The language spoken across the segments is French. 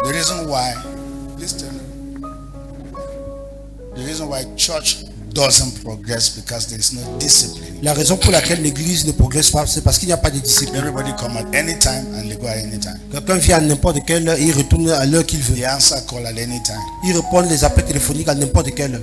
The reason why, listen, the reason why church doesn't progress because there is no discipline. La raison pour laquelle l'église ne progresse pas, c'est parce qu'il n'y a pas de discipline. Everybody come at any time and they go at any time. Quelqu'un vient à n'importe quelle heure et il retourne à l'heure qu'il veut. The answer call at any time. Il répond les appels téléphoniques à n'importe quelle heure.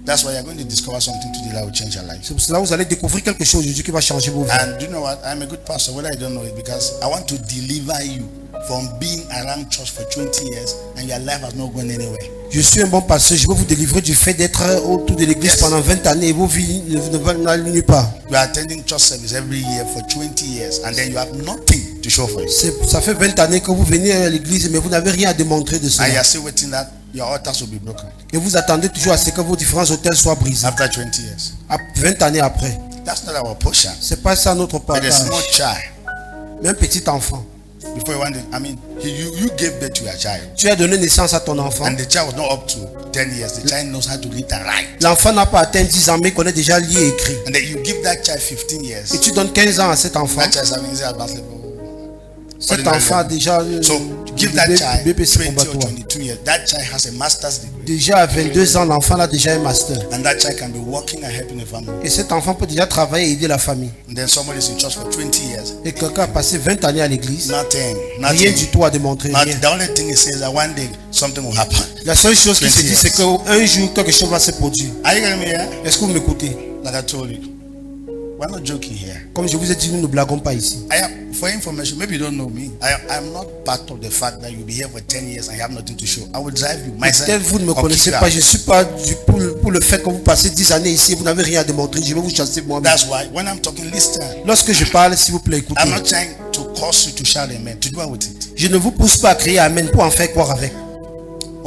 That's why you're going to discover something today that will change your life. C'est pour cela que vous allez découvrir quelque chose aujourd'hui qui va changer vos vies. And do you know what? I'm a good pastor, whether I don't know it, because I want to deliver you from being around church for 20 years and your life has not gone anywhere. Je suis un bon pasteur, je veux vous délivrer du fait d'être autour de l'église pendant 20 années et vos vies ne vont n'aller nulle part. You are attending church service every year for 20 years and then you have nothing to show for it. Ça fait 20 années que vous venez à l'église mais vous n'avez rien à démontrer de And cela. you are still waiting that your altars will be broken. Et vous attendez toujours à ce que vos différents autels soient brisés. After 20 years. 20 années après. That's not our portion. C'est pas ça notre But a small partage. child. Mais un petit enfant. Before you wanted, I mean, you gave birth to your child. Tu as donné naissance à ton enfant. And the child was not up to 10 years. The child knows how to read and write. L'enfant n'a pas atteint 10 ans mais il connaît déjà lire et écrire. And then you give that child 15 years. Et tu donnes 15 ans à cet enfant. That child is having advanced level. Cet enfant a déjà So give that child BPC 20 or combattant. 22 years. That child has a master's degree. Déjà à 22 ans, l'enfant a déjà un master. And that child can be working and helping the family. Et cet enfant peut déjà travailler et aider la famille. And then somebody is in church for 20 years. Et quelqu'un a passé 20 années à l'église. Nothing. Rien du tout à démontrer. Nothing. Rien. The only thing he says that one day something will happen. La seule chose qui se 20 dit, years. c'est qu'un jour, quelque chose va se produire. Are you getting me here? Est-ce que vous m'écoutez? Like I told you. We're not joking here. Comme je vous ai dit, nous ne blaguons pas ici. For information, maybe you don't know me. I'm not part of the fact that you'll be here for 10 years and you have nothing to show. I will drive you myself. Peut-être vous ne me connaissez pas. Je ne suis pas pour le fait que vous passez 10 années ici et vous n'avez rien à démontrer. Je vais vous chasser moi-même. That's why when I'm talking, listen. Lorsque je parle, s'il vous plaît, écoutez. I'm not trying to cause you to shout amen. To do what with it? Je ne vous pousse pas à crier amen pour en faire croire avec.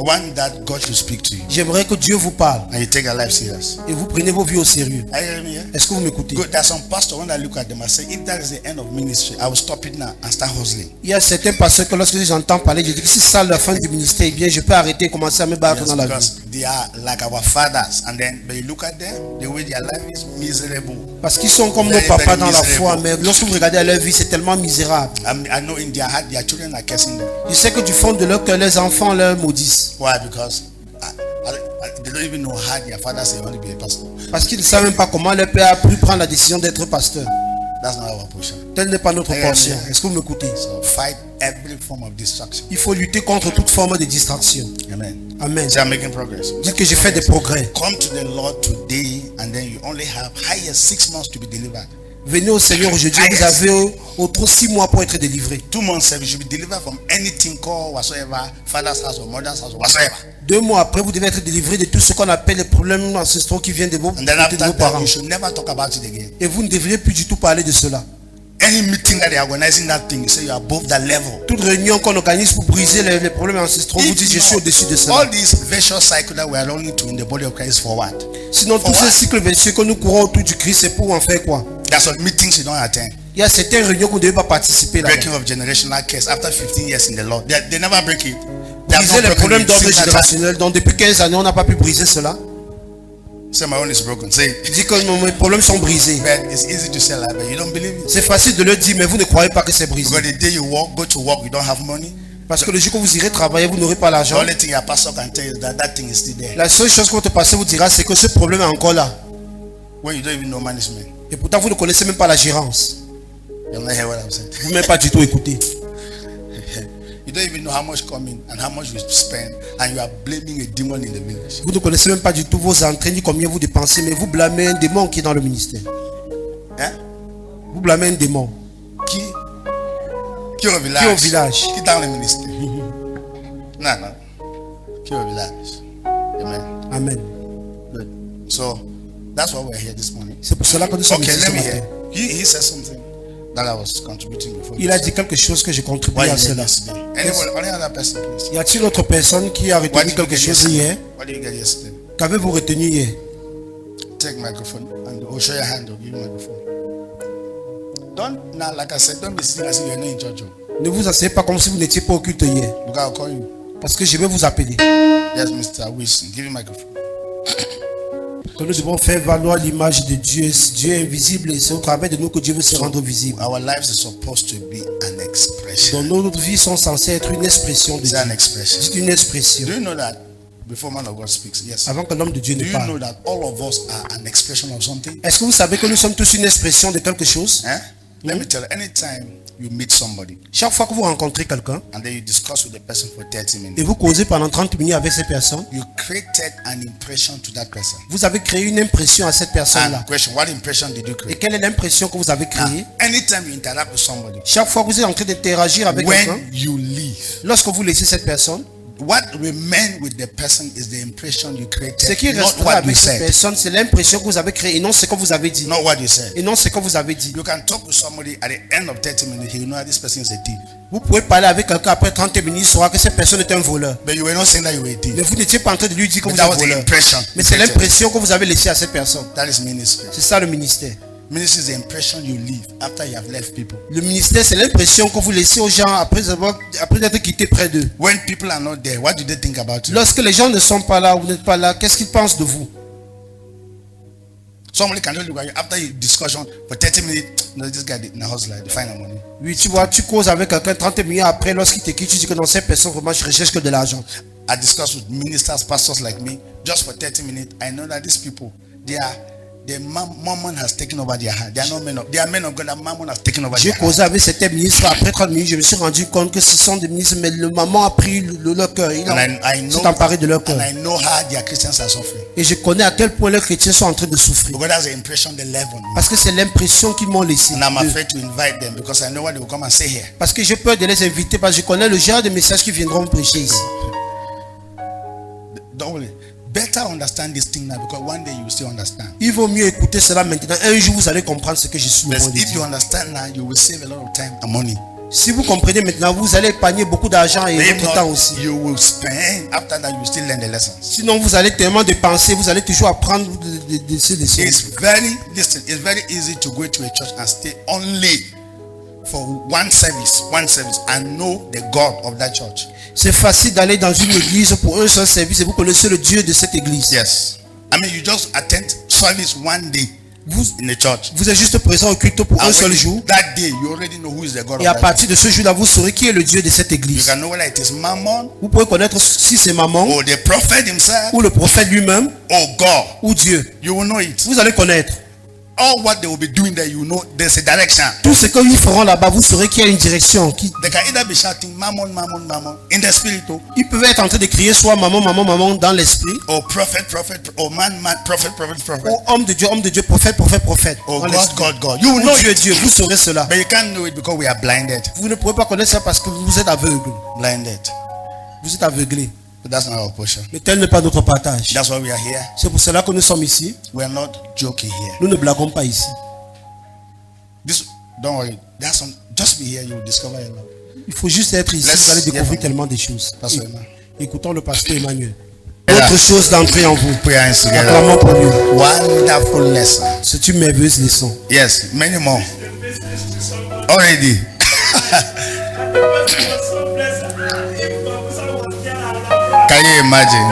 One that God should speak to you. J'aimerais que Dieu vous parle And you take your life serious. et vous prenez vos vies au sérieux. Are you hearing me here? Est-ce que vous m'écoutez? Good. There's some pastor when I look at them, I say, if that is the end of ministry, I will stop it now and start hustling. Il y a certains pasteurs que lorsque j'entends parler, je dis que c'est ça la fin du ministère, eh bien je peux arrêter et commencer à me battre dans la vie. Because they are like our fathers, and then but you look at them, the way their life is miserable. Parce qu'ils sont comme nos Very, papas very dans la miserable. foi, mais lorsque vous regardez leur vie, c'est tellement misérable. I know in their heart, their children are cursing them. Je sais que du fond de leur cœur, les enfants leur maudissent. Why? Because they don't even know how their father say want to be a pastor. Parce qu'ils ne savent même pas comment leur père a pu prendre la décision d'être pasteur. That's not our portion. Telle n'est pas notre Yeah, portion. yeah. Est-ce que vous m'écoutez? So fight every form of distraction. Il faut lutter contre toute forme de distraction. Amen. Amen. So I'm making progress. Dites que j'ai fait des progrès. Come to the Lord today, and then you only have highest 6 months to be delivered. Venez au Seigneur aujourd'hui, vous avez au trop 6 mois pour être délivré. 2 months service, you should be delivered from anything called whatsoever, father's house or mother's house or whatsoever. 2 mois après, vous devez être délivré de tout ce qu'on appelle les problèmes ancestraux qui viennent de vos, And then de after vos that, parents. you should never talk about it again. Et vous ne devriez plus du tout parler de cela. Any meeting that they are organizing that thing, you say you are above that level. Toute réunion qu'on organise pour briser les problèmes ancestraux, vous dites je suis au-dessus de cela. All these vicious cycle that we are running to in the body of Christ is for what? Sinon, tous ces cycles vicieux que nous courons autour du Christ, c'est pour en faire quoi? That's what meetings you don't attend. Il y a certaines réunions que vous ne devez pas participer là. Breaking of generational curse after 15 years in the Lord. They never break it. They have Briser not les broken problèmes it d'ordre since that time. générationnel. Donc depuis 15 années, on n'a pas pu briser cela. Say my own is broken. Say Je dis que mes problèmes sont brisés. but it's easy to say that, but you don't believe it. C'est facile de le dire, mais vous ne croyez pas que c'est brisé. Because the day you go to work, you don't have money. Parce que le jour que vous irez travailler, vous n'aurez pas The l'argent. only thing your pastor can tell you is that that thing is still there. La seule chose que votre pasteur vous dira, c'est que ce problème est encore là. When you don't even know management. Et pourtant, vous ne connaissez même pas la gérance. You'll not hear what I'm saying. Vous n'avez pas du tout écouté. You don't even know how much come in and how much you spend, and you are blaming a demon in the village. Vous ne connaissez même pas du tout vos entrées ni combien vous dépensez, mais vous blâmez un démon qui est dans le ministère. Hein? Vous blâmez un démon Qui au village? qui est au village. Qui dans le ministère? Non, non. Qui au village? Amen. Amen. Good. So that's why we're here this morning. C'est pour cela que nous sommes Okay, ici let ce me matin. hear. He said something that I was contributing before. Il a dit quelque chose que j'ai contribué What à you did cela. yesterday. Any other person, please? Y a-t-il autre personne qui a What retenu did you quelque get chose hier? yesterday? What did you get yesterday? Qu'avez-vous retenu hier? Take microphone and we'll show your hand. Or give you microphone. Don't now, like I said, don't be sitting as if you're not in church. Ne vous asseyez pas comme si vous n'étiez pas au culte hier. Because I'll call you. Parce que je vais vous appeler. Yes, Mr. Wilson. Give him microphone. Que nous devons faire valoir l'image de Dieu. Dieu est invisible et c'est au travers de nous que Dieu veut se rendre visible. Our lives are supposed to be an expression. Donc nos vies sont censées être une expression de It's Dieu. an expression. C'est une expression. Do you know that? Before man of God speaks, yes. Avant que l'homme de Dieu Do ne you know parle. that all of us are an expression of something? Est-ce que vous savez que nous sommes tous une expression de quelque chose? Eh? Let me tell you, anytime you meet somebody Chaque fois que vous rencontrez quelqu'un and then you discuss with the person for 30 et minutes, vous causez pendant 30 minutes avec cette personne, you created an impression to that person. vous avez créé une impression à cette personne-là. And question, what impression did you Et create? quelle est l'impression que vous avez créée? Anytime you interact with somebody, Chaque fois que vous êtes en train d'interagir avec quelqu'un, when you leave, lorsque vous laissez cette personne, what remains with the person is the impression you ce created, qui not restera what you avec cette said. personne, c'est l'impression que vous avez créée et non ce que vous avez dit. Not what you said. Et non ce que vous avez dit. You can talk with somebody at the end of 30 minutes, he will know that this person is a thief. Vous pouvez parler avec quelqu'un après 30 minutes, il saura que cette personne est un voleur. But you were not saying that you were a thief. Mais vous n'étiez pas en train de lui dire que But vous that êtes was the voleur. impression. Mais c'est l'impression que vous avez laissée à cette personne. That is ministry. C'est ça le ministère. Ministry is the impression you leave after you have left people. Le ministère, c'est l'impression que vous laissez aux gens après être quitté près d'eux. When people are not there, what do they think about you? Lorsque les gens ne sont pas là ou n'êtes pas là, qu'est-ce qu'ils pensent de vous? Somebody can just look at you after your discussion for 30 minutes. No, this guy did in the house like to find the money. Oui, tu vois, tu causes avec quelqu'un 30 minutes après, lorsqu'il te quitte, tu dis que dans cette personne, vraiment, je recherche que de l'argent. I discuss with ministers, pastors like me, just for 30 minutes. I know that these people, mammon has taken over their heart. They are not men of, they are men of God. That mammon has taken over J'ai their heart. causé avec certains ministres, après 30 minutes, je me suis rendu compte que ce sont des ministres, mais le maman a pris leur cœur, il And I s'est emparé de leur cœur. and I know how their Christians are suffering. Et je connais à quel point les chrétiens sont en train de souffrir. Because that's the impression they left on me. Parce que c'est l'impression qu'ils m'ont laissé. And I'm afraid to invite them because I know what they will come and say here. Parce que j'ai peur de les inviter, parce que je connais le genre de messages qui viendront me prêcher ici. Don't worry. Better understand this thing now because one day you will still understand. Il vaut mieux écouter cela maintenant. Un jour, vous allez comprendre ce que je suis en But train de if you dire. understand now, you will save a lot of time and money. Si vous comprenez maintenant, vous allez épargner beaucoup d'argent et But if votre temps not, aussi. you will spend. After that, you will still learn the lessons. Sinon, vous allez tellement dépenser, vous allez toujours apprendre de ces leçons. It's very easy to go to a church and stay only for one service and know the God of that church. C'est facile d'aller dans une église pour un seul service et vous connaissez le Dieu de cette église. Yes. I mean, you just attend service one day in the church. Vous êtes juste présent au culte pour un And seul when jour. that day, you already know who is the God Et à of that church. partir de ce jour-là, vous saurez qui est le Dieu de cette You église. can know whether it is Mammon Vous pouvez connaître si c'est maman or the prophet himself ou le prophète lui-même or God. ou Dieu. You will know it. Vous allez connaître. All what they will be doing there, you know there's a direction. Tout ce qu'ils feront là-bas, vous saurez qu'il y a une direction. They can either be shouting Mammon, Mammon, Mammon in the spirit, Ils peuvent être en train de crier soit maman, maman, maman dans l'esprit, or prophet, prophet, or man, man, prophet, prophet, prophet, ou homme de Dieu, prophète, prophète, prophète. or dans God, l'esprit. God, God. You will Ou know Dieu, it. Dieu, vous saurez cela. But you can't know it because we are blinded. Vous ne pouvez pas connaître ça parce que vous êtes aveugle. Blinded. Vous êtes aveuglé. But that's not our portion. Mais tel n'est pas notre partage. That's why we are here. C'est pour cela que nous sommes ici. We are not joking here. Nous ne blaguons pas ici. This, don't worry. There's some. Just be here. You will discover a lot. Il faut juste être ici, Let's vous allez hear découvrir from tellement de choses. Pastor Emmanuel. Écoutons le pasteur Emmanuel. Yeah. Autre chose d'entrer en vous. Put your hands together. Acclamons pour lui. Wonderful lesson. C'est une merveilleuse leçon. Yes, many more. Already. Can you imagine?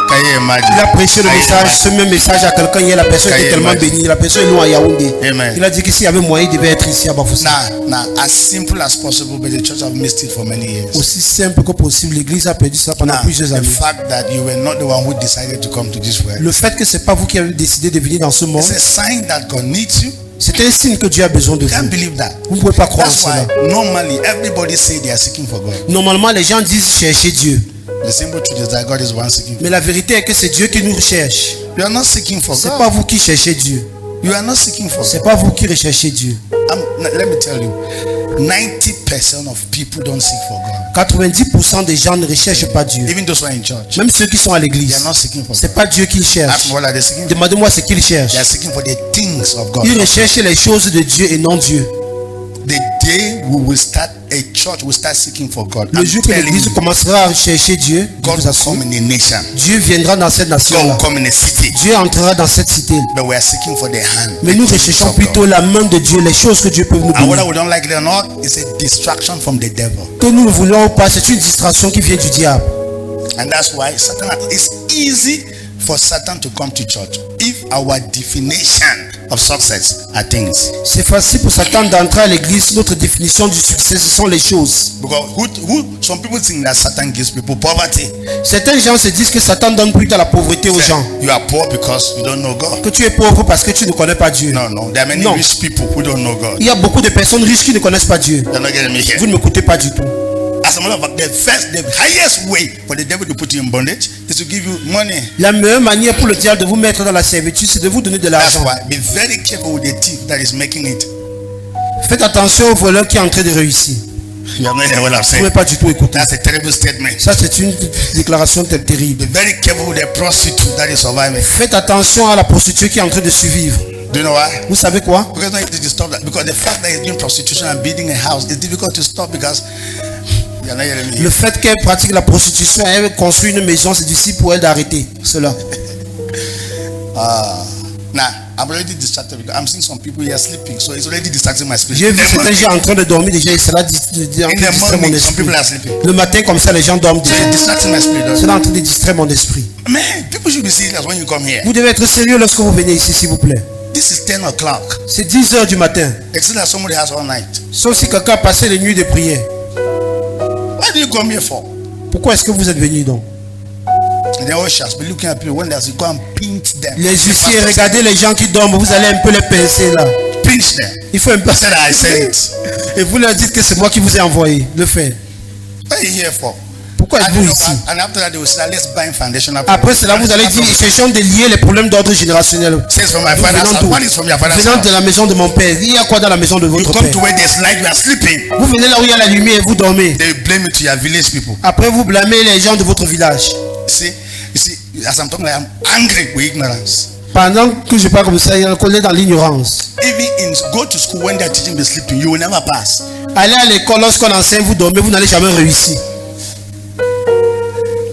Can you imagine? Il a prêché le Can you message, ce même message à quelqu'un hier, la personne Can était you tellement imagine? bénie, la personne est loin à Yaoundé. Amen. Il a dit que s'il y avait moyen, il devait être ici à Bafoussam. Now, as simple as possible, but the church have missed it for many years. Aussi simple que possible, l'église a perdu ça pendant Now, plusieurs the années. fact that you were not the one who decided to come to this world, Le fait que c'est pas vous qui avez décidé de venir dans ce monde, it's a sign that God needs you. c'est un signe que Dieu a besoin de You can't vous. believe that. Vous ne pouvez pas croire en That's cela. why normally everybody say they are seeking for God. Normalement, les gens disent chercher Dieu. The simple truth is that God is one seeking. Mais la vérité est que c'est Dieu qui nous recherche. You are not seeking for C'est God. pas vous qui cherchez Dieu. You are not seeking for C'est God. pas vous qui recherchez Dieu. Let me tell you, 90% of people don't seek for God. 90% des gens ne recherchent pas Dieu. Even those who are in church, Même ceux qui sont à they l'église. are not seeking for C'est God. pas Dieu qu'ils Ask cherchent. me what are they seeking for? Demandez-moi ce qu'ils cherchent. They are seeking for the things of God. Ils recherchent les choses de Dieu et non Dieu. The day we will start a church, will start seeking for God. Le I'm jour que telling l'église you, commencera à chercher Dieu, je God vous will assure, come in a nation. Dieu viendra dans cette God will nation-là. come in a city. Dieu entrera dans cette cité. But we are seeking for the hand. Mais nous recherchons plutôt la main de Dieu, les choses que Dieu peut nous And whether donner. we don't like it or not, it's a distraction from the devil. Que nous le voulons ou pas, c'est une distraction qui vient du diable. And that's why Satan, it's easy for Satan to come to church if our definition of success are things. C'est facile pour Satan d'entrer à l'église. Notre définition du succès, ce sont les choses. Because some people think that Satan gives people poverty. Certains gens se disent que Satan donne plutôt la pauvreté aux gens. You are poor because you don't know God. Que tu es pauvre parce que tu ne connais pas Dieu. No, there are many Non. rich people who don't know God. Il y a beaucoup de personnes riches qui ne connaissent pas Dieu. They're not getting me here. Vous ne m'écoutez pas du tout. As a matter of fact, the highest way for the devil to put you in bondage is to give you money. La meilleure manière pour le diable de vous mettre dans la servitude, c'est de vous donner de That's l'argent. why be very careful with the thief that is making it. Faites attention au voleur qui est en train de réussir. You have not heard what I'm Vous saying. ne pas du tout écouter. That's a terrible statement. Ça, c'est une déclaration terrible. Be very careful with the prostitute that is surviving. Faites attention à la prostituée qui est en train de survivre. Do you know why? Vous savez quoi? Because not easy to stop that. Because the fact that he's doing prostitution and building a house is difficult to stop because you are not hearing me. Le fait qu'elle pratique la prostitution et elle construit une maison, c'est difficile pour elle d'arrêter cela. Now I'm already distracted because I'm seeing some people here sleeping, so it's already distracting my spirit. J'ai vu In the certains morning- gens en train de dormir déjà et cela distrait mon morning, some esprit. people are sleeping. Le matin comme ça, les gens dorment So it's déjà. distracting my spirit. Cela est en train de distraire mon esprit. Man, people should be serious when you come here. Vous devez être sérieux lorsque vous venez ici, s'il vous plaît. This is 10 o'clock. C'est 10 heures du matin. Except that somebody has all night. Sauf si quelqu'un a passé les nuits de prière. What do you come here for? Pourquoi est-ce que vous êtes venu donc? And the ushers be looking at people when there's you go and pinch them. Les huissiers, regardez les gens qui dorment, vous allez un peu les pincer là. Pinch them. Il faut un peu. I said I said it. Et vous leur dites que c'est moi qui vous ai envoyé le faire. What are you here for? Pourquoi And, êtes-vous you know, ici? and after that they will say, let's buy foundational. Après cela, vous allez dire, ce sont de lier les problèmes d'ordre générationnel. Says from my Nous father's venons house. d'où? What is from your father's Venant de house? la maison de mon père. Il y a quoi dans la maison de You votre come père? to where there's light, you are sleeping. Vous venez là où il y a la lumière et vous dormez. They blame it to your village people. Après, vous blâmez les gens de votre village. You see, as I'm talking, I'm angry with ignorance. Pendant que je parle comme ça, il y a un collègue dans l'ignorance. Even in go to school when they're teaching the sleeping, you will never pass. Allez à l'école, lorsqu'on enseigne, vous dormez, vous n'allez jamais réussir.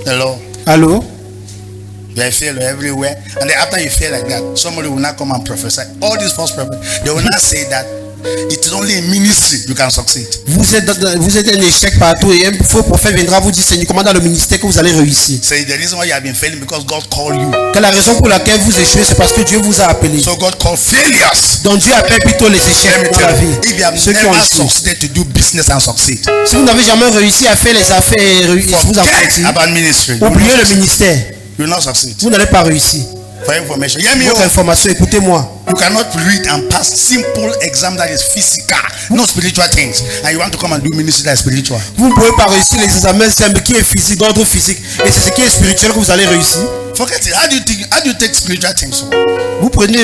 Hello. Allô? You fail everywhere, and then after you fail like that, somebody will not come and prophesy. All these false prophets, they will not say that it is only in ministry you can succeed. Vous êtes un échec partout et un faux prophète viendra vous dire, c'est uniquement dans le ministère que vous allez réussir. Say the reason why you have been failing because God called you. Que la raison pour laquelle vous échouez, c'est parce que Dieu vous a appelé. So God called failures. Donc Dieu appelle plutôt les Let échecs me dans la tell vie. you, if you have Ceux qui ont never échoué. succeeded to do business and succeed, Si vous n'avez jamais réussi à faire les affaires et vous en forget sortir, about ministry. You will oubliez not le succeed. ministère. You will not succeed. Vous n'allez pas réussir. For information, hear me. Votre Oh. information, écoutez-moi. You cannot read and pass simple exam that is physical, not spiritual things, and you want to come and do ministry that is spiritual. Vous ne pouvez pas réussir les examens simples qui est physique, d'ordre physique. Et c'est ce qui est spirituel que vous allez réussir. Forget it. How do you take spiritual things? So Vous prenez,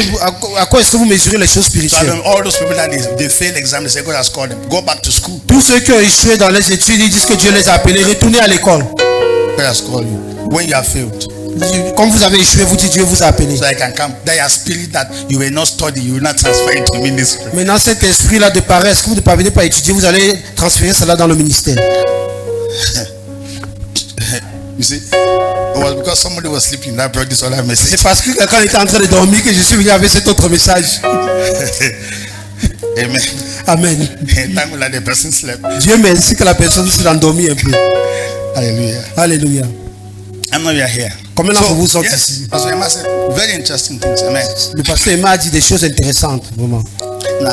à quoi est-ce que vous mesurez les choses spirituelles? all those people that they fail exam, they say God has called them. Go back to school. Tous ceux qui ont échoué dans les études, ils disent que Dieu les a appelés. Retournez à l'école. God has called you. When you have failed, Comme vous avez échoué, vous dites Dieu vous a appelé. so I can come. That your spirit that you will not study, you will not transfer into ministry. Maintenant, cet esprit-là de paresse que vous ne parvenez pas à étudier, vous allez transférer cela dans le ministère. You see, it was because somebody was sleeping that brought this other message. C'est parce que quelqu'un était en train de dormir que je suis venu avec cet autre message. Amen. Amen. Thank God that the person slept. Dieu merci que la personne s'est endormie un peu. Hallelujah. Alléluia. I'm not here. Combien d'entre vous sont yes, ici? Pastor Emma said very interesting things. Amen. Le pasteur Emma a dit des choses intéressantes, vraiment. Now,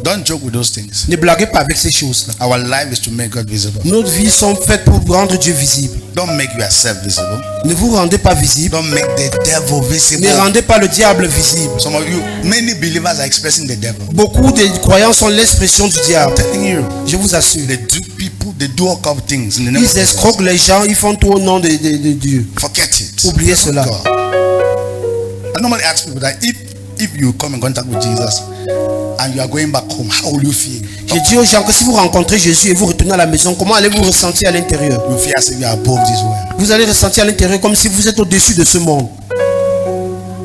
don't joke with those things. Ne blaguez pas avec ces choses-là. Our life is to make God visible. Nos vies sont faites pour rendre Dieu visible. Don't make yourself visible. Ne vous rendez pas visible. Don't make the devil visible. Ne rendez pas le diable visible. Some of you, many believers are expressing the devil. Beaucoup de croyants sont l'expression du diable. I'm telling you, Je vous assure. they do people, they do all kind of things in the name of Ils escroquent les gens, ils font tout au nom de Dieu. Forget it. Oubliez cela. God. I normally ask people that if you come in contact with Jesus and you are going back home, how will you feel? Je dis aux gens que si vous rencontrez Jésus et vous retournez à la maison, comment allez-vous ressentir à l'intérieur? You feel as if you are above this world. Vous allez ressentir à l'intérieur comme si vous êtes au-dessus de ce monde.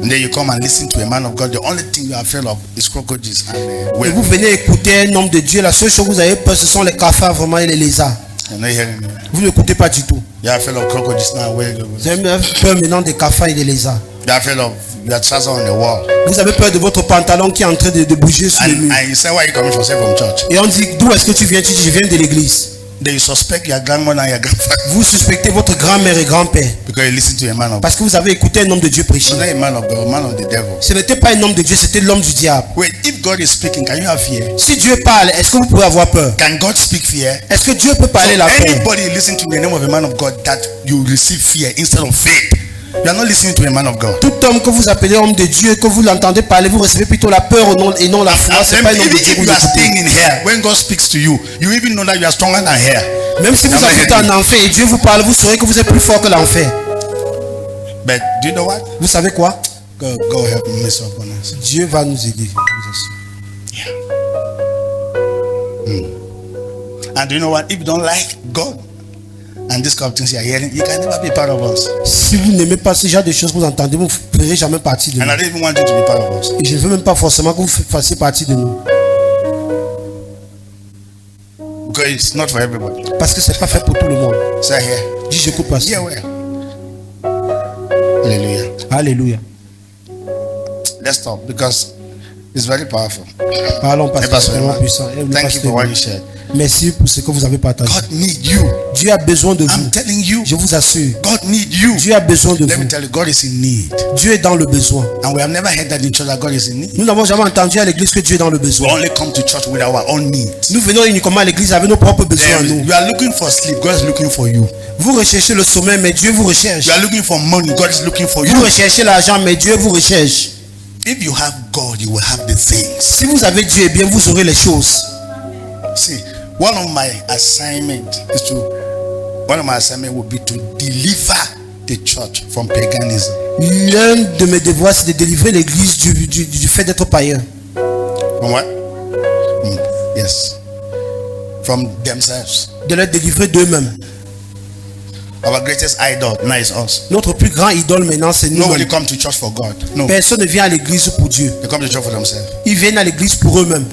And then you come and listen to a man of God. The only thing you are afraid of is cockroaches and Et well, vous venez écouter un homme de Dieu, la seule chose que vous avez peur, ce sont les cafards vraiment et les lézards. you're not hearing me. Vous n'écoutez pas du tout. You're afraid of cockroaches now. Vous avez peur maintenant des cafards et des lézards. You're afraid of your trousers on the wall. Vous avez peur de votre pantalon qui est en train de bouger sur le mur. And you say, why are you coming from? Say from church. Et on dit, d'où est-ce que tu viens? Tu dis, je viens de l'église. then you suspect your grandmother and your grandfather Vous suspectez votre grand-mère et grand-père because you listen to a man of God. parce que vous avez écouté un homme de Dieu prêcher. It's not a man of God, a man of the devil. Ce n'était pas un homme de Dieu, c'était l'homme du diable. Wait, if God is speaking, can you have fear? Si Dieu parle, est-ce que vous pouvez avoir peur? Can God speak fear? Est-ce que Dieu peut parler So la peur? anybody listen to the name of a man of God that you receive fear instead of faith. You are not listening to a man of God. Tout homme que vous appelez homme de Dieu, que vous l'entendez parler, vous recevez plutôt la peur et non la foi. C'est pas un homme Even de Dieu if que vous you are écoutez. staying in here, when God speaks to you, you even know that you are stronger than here. Même si vous êtes en enfer et Dieu vous parle, vous saurez que vous êtes plus fort que l'enfer. But do you know what? Vous savez quoi? Go help me mess up on us. Dieu va nous aider. Je vous assure. And do you know what? If you don't like God and this kind of things you are hearing, you can never be part of us. Si vous n'aimez pas ce genre de choses que vous entendez, vous ne ferez jamais partie de And nous. I don't even want you to be part of us. Et je ne veux même pas forcément que vous fassiez partie de nous. Because it's not for everybody. Parce que c'est pas fait pour tout le monde. Say here. Dis, j'écoute pas ça. Yeah, well. Hallelujah. Alléluia. Let's stop because it's very powerful. Parlons parce Eh, que Pastor c'est vraiment Emma, puissant. Eh, le thank you pasteur for what Emma. you shared. Merci pour ce que vous avez partagé. God need you. Dieu a besoin de vous. I'm telling you. Je vous assure. God need you. Dieu a besoin de Let me vous. tell you, God is in need. Dieu est dans le besoin. And we have never heard that in church that God is in need. Nous n'avons jamais entendu à l'église que Dieu est dans le We besoin. only come to church with our own needs. Nous venons uniquement à l'église avec nos propres besoins à nous. You are looking for sleep, God is looking for you. Vous recherchez le sommeil, mais Dieu vous recherche. You are looking for money, God is looking for you. Vous recherchez l'argent, mais Dieu vous recherche. If you have God, you will have the things. Si vous avez Dieu, eh bien vous aurez les choses. See, one of my assignments would be to deliver the church from paganism. L'un de mes devoirs, c'est de délivrer l'église du fait d'être païen. From what? Yes. From themselves. De les délivrer d'eux-mêmes. Our greatest idol now is us. Notre plus grand idole maintenant, c'est nous. Nobody come to church for God. No. Personne ne vient à l'église pour Dieu. They come to church for themselves. Ils viennent à l'église pour eux-mêmes.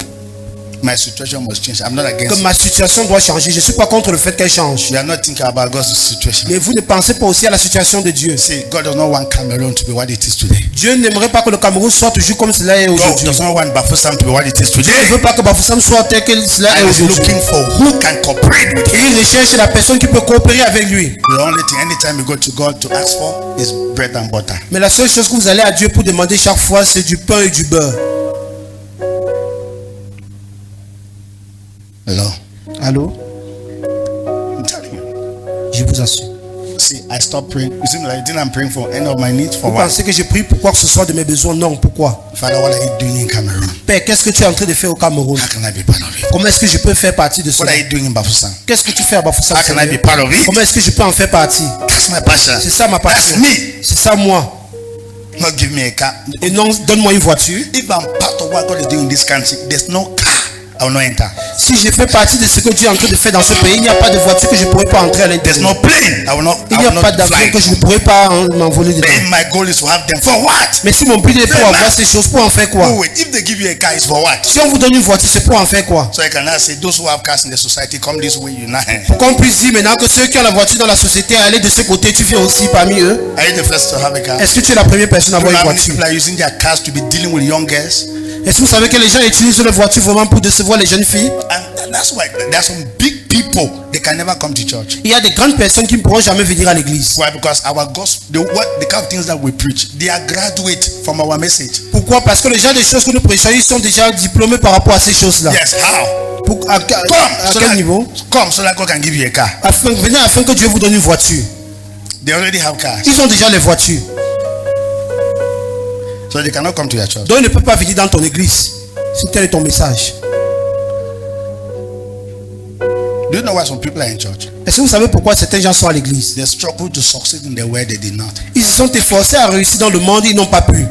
My situation must change. I'm not Que against it. ma situation doit changer. Je ne suis pas contre le fait qu'elle change. We are not thinking about God's situation. Mais vous ne pensez pas aussi à la situation de Dieu. See, God does not want Cameroon to be what it is today. Dieu n'aimerait pas que le Cameroun soit toujours comme cela est God aujourd'hui. does not want Bafoussam to be what it is Dieu ne today. veut pas que Bafoussam soit tel que cela est And he's aujourd'hui. looking for who can cooperate with Et him. il recherche la personne qui peut coopérer avec lui. The only thing, anytime you go to God to ask for is bread and butter. Mais la seule chose que vous allez à Dieu pour demander chaque fois, c'est du pain et du beurre. Hello. Allô? I'm telling you. Je vous assure. See, I stopped praying. You seem like you think I'm praying for any of my needs for Vous what? pensez que je prie pour quoi que ce soit de mes besoins? Non, pourquoi? Father, what are you doing in Cameroon? Père, qu'est-ce que tu es en train de faire au Cameroun? How can I be part of it? Comment est-ce que je peux faire partie de What cela? are you doing in Bafoussam? Qu'est-ce que tu fais à Bafoussam? How can I be part of it? Comment est-ce que je peux en faire partie? That's my passion. C'est ça ma That's passion. me. C'est ça moi. Not give me a car. Et non, donne-moi une voiture. If I'm part of what God is doing in this country, there's no car I will not enter. Si je fais partie de ce que Dieu est en train de faire dans ce pays, il n'y a pas de voiture que je ne pourrais pas entrer à There's l'intérieur. no plane I will not, Il I n'y a will pas not d'avion fly. que je ne pourrais pas m'envoler But dedans. if my goal is to have them for what? Mais si mon but est pour avoir ces choses, pour en faire quoi? Oh wait, if they give you a car, it's for what? Si on vous donne une voiture, c'est pour en faire quoi? So I can now say those who have cars in the society come this way, you now. Pour qu'on puisse dire maintenant que ceux qui ont la voiture dans la société, allez de ce côté, tu viens aussi parmi eux. Are you the first to have a car? Est-ce que tu es la première personne à You avoir know une how many voiture? people are using their cars to be dealing with young girls? Est-ce que vous savez que les gens utilisent leur voiture vraiment pour décevoir les jeunes filles? And that's why there's some big people, they can never come to church. Il y a des grandes personnes qui ne pourront jamais venir à l'église. Why? Because our gospel, the kind of things that we preach, they are graduate from our message. Pourquoi? Parce que les gens des choses que nous prêchons, ils sont déjà diplômés par rapport à ces choses-là. Yes, how? À So quel that, niveau? come so that God can give you a car. Venez afin que Dieu vous donne une voiture. They already have cars. Ils ont déjà les voitures. So they cannot come to your church. Donc ils ne peuvent pas venir dans ton église. Si tel est ton message. Do you know why some people are in church? Est-ce que vous savez pourquoi certains gens sont à l'église? They struggle to succeed in the way they did not. Ils se sont efforcés à réussir dans le monde, ils n'ont pas pu.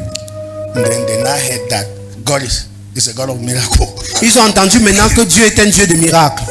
And then they now heard that God is a God of miracle. Ils ont entendu maintenant que Dieu est un Dieu de miracles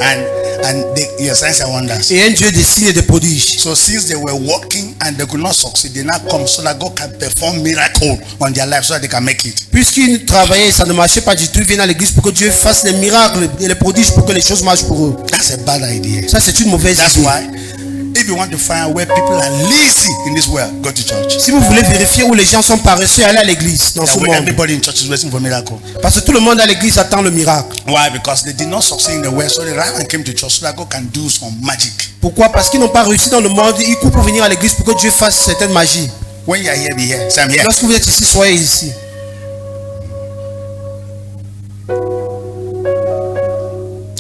And your signs and wonders. et un Dieu de signes et de prodiges. So since they were working and they could not succeed, they now come so that God can perform miracle on their life so that they can make it. Puisqu'ils travaillaient et ça ne marchait pas du tout, ils viennent à l'église pour que Dieu fasse les miracles et les prodiges pour que les choses marchent pour eux. That's a bad idea. Ça, c'est une mauvaise That's idée. why If you want to find out where people are lazy in this world, go to church. Si vous voulez vérifier où les gens sont paresseux, allez à l'église dans ce monde. Everybody in church is waiting for miracle. Parce que tout le monde à l'église attend le miracle. Why? Because they did not succeed in the world, so they ran and came to church so that God can do some magic. Pourquoi? Parce qu'ils n'ont pas réussi dans le monde. Ils courent pour venir à l'église pour que Dieu fasse certaines magies. When you are here, be here. Say, I'm here. Lorsque vous êtes ici, soyez ici.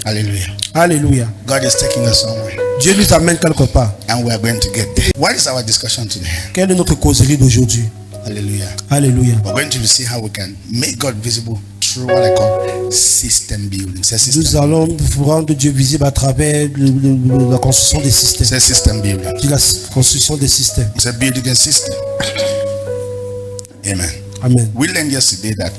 Hallelujah. Alléluia. God is taking us somewhere, Dieu nous amène quelque part. and we are going to get there. What is our discussion today? Quelle est notre causerie d'aujourd'hui? Hallelujah. Alléluia. We're going to see how we can make God visible through what I call system building. Say Nous system. allons rendre Dieu visible à travers la construction des systèmes. Say system building. Dit la construction des systèmes. Say building a system. Amen. Amen. We learned yesterday that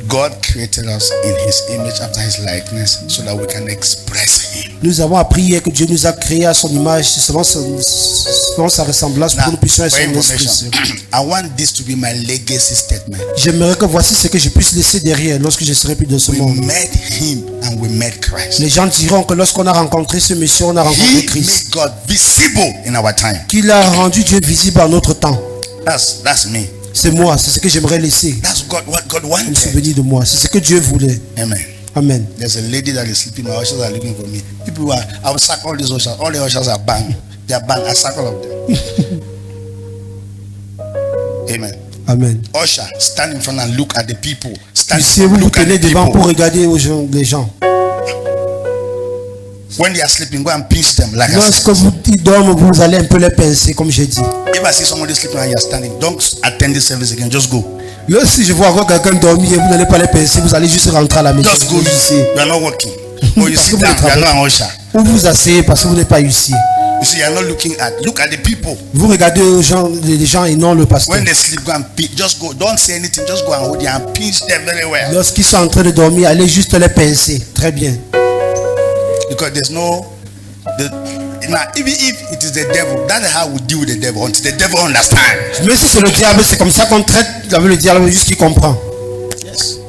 God created us in His image after His likeness so that we can express Him. Nous avons appris hier que Dieu nous a créés à son image, selon sa ressemblance, pour que nous puissions être For son expression. information, I want this to be my legacy statement. J'aimerais que voici ce que je puisse laisser derrière lorsque je serai plus dans ce We monde. met Him and we met Christ. Les gens diront que lorsqu'on a rencontré ce monsieur, on a rencontré He Christ. made God visible in our time. Qu'il a rendu Dieu visible en notre temps. That's me. C'est moi, c'est ce que j'aimerais laisser. That's what God Comme wanted. souvenir de moi. C'est ce que Dieu voulait. Amen. Amen. There's a lady that is sleeping. My ushers are looking for me. People are, I will sack all these ushers. All the ushers are bang. They are bang. I sack all of them. Amen. Amen. Usher, stand in front and look at the people. Stand in Puissiez front, vous vous look at tenez the devant pour people. regarder les gens. When they are sleeping, go and pinch them like I Lorsque said. ils dorment, vous allez un peu les pincer, comme j'ai dit. If I see somebody sleeping and you are standing, don't attend this service again. Just go. Lorsque je vois encore quelqu'un dormir et vous n'allez pas les pincer, vous allez juste rentrer à la maison. Just go. Vous ici. You are not working. Or you Parce sit que vous down. êtes You are travaillé. not an usher. Ou vous asseyez parce que vous n'êtes pas ici. You see, you are not looking at. Look at the people. Vous regardez les gens et non le pasteur. When they sleep, go and pinch. Just go. Don't say anything. Just go and hold them and pinch them very well. Lorsqu'ils sont en train de dormir, allez juste les pincer. Très bien. Because there's no. Now, even if it is the devil, that's how we deal with the devil until the devil understands. Mais si c'est le diable, c'est comme ça qu'on traite avec le diable jusqu'il comprend. Yes.